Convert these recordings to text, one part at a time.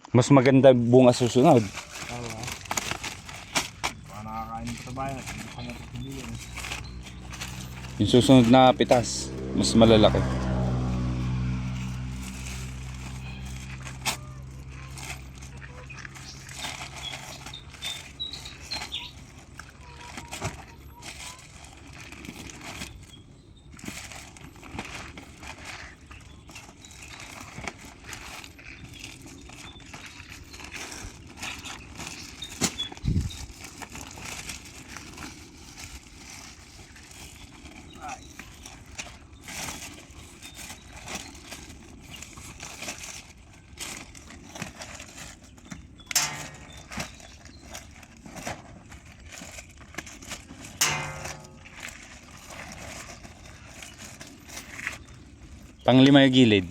Mas maganda bunga susunod. Oo. Baka nakakain pa sa bayan. Hindi pa natutuloy. Yung susunod na pitas, mas malalaki. Panglima yung gilid.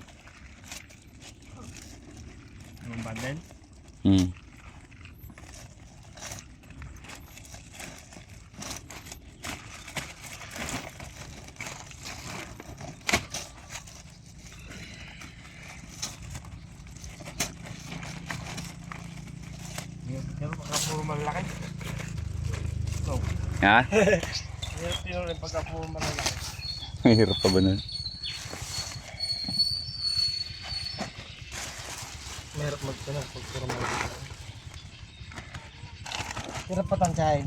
Yung bundle? Hmm. Yung pagka puro malalaki. Go. Ha? Yung pagka puro malalaki. Mahirap pa ba nun? Mahirap magtana pag puro malalaki. Hirap patansyahin.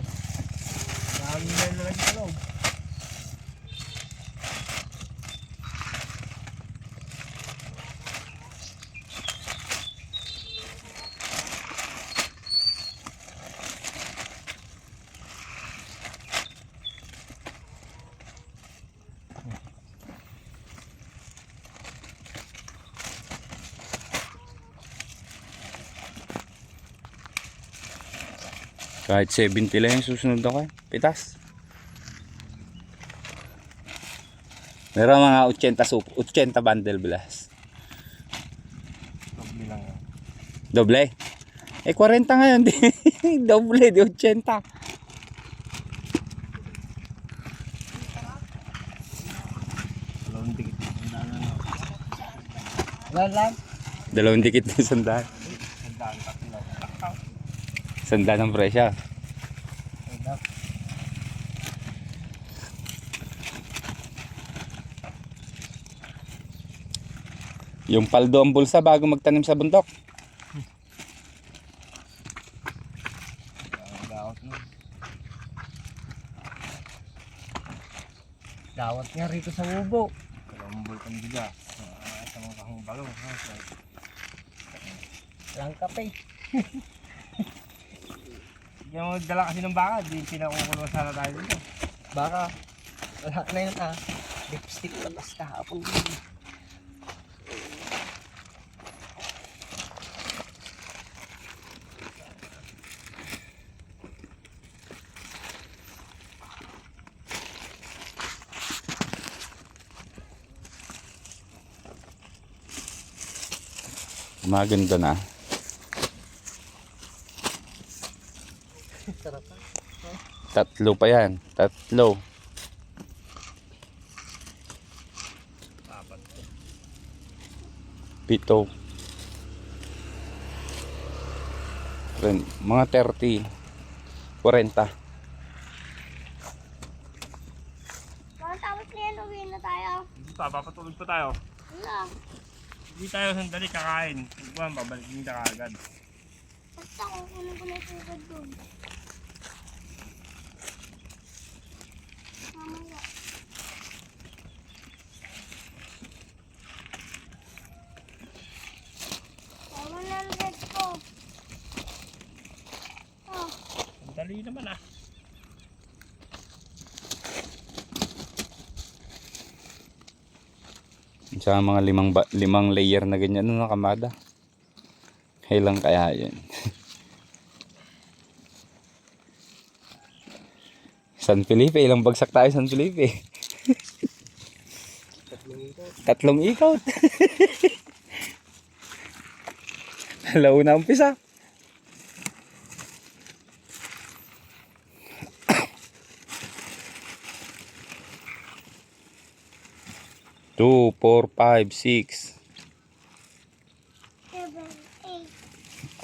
Dami na lalaki sa loob. Kahit 70 lang yung susunod ako eh. Pitas. Meron mga 80 bundle bilas. Doble lang yan. Doble. Eh 40 ngayon di. Doble di 80. Dalawang dikit. Lan. Dalawang dikit na sandaan. Sandaan tatlo. Sandaan ng presya. Yung paldo ang bulsa bago magtanim sa bundok. Dawat nga rito sa ubo. Dalawang bulkan bigas. Sa mga kahong balong. Lang kape. Yung dala kasi ng baka, di pinakukulong sana tayo dito. Baka, wala na yun ah. Lipstick na basta kahapon. Maganda na. Sarap ah. Tatlo pa yan. Tatlo. Apat. Pito. Mga 30. 40. Tapos na yan, uwi na tayo. Hindi pa, papatulog pa tayo. Wala. Hindi tayo sandali kakain. Huwag babalik din ka agad. Basta kukunin ko na yung sugod doon. Mamaya. Tama na ang red ko. Oh, Sandali naman ah. Sa mga limang layer na ganyan na kamada. Kailan kaya yun? San Felipe, ilang bagsak tayo San Felipe? Tatlong ikaw. Hello na umpisa. 2, 4, 5, 6, 7, 8,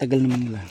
Tagal naman nila.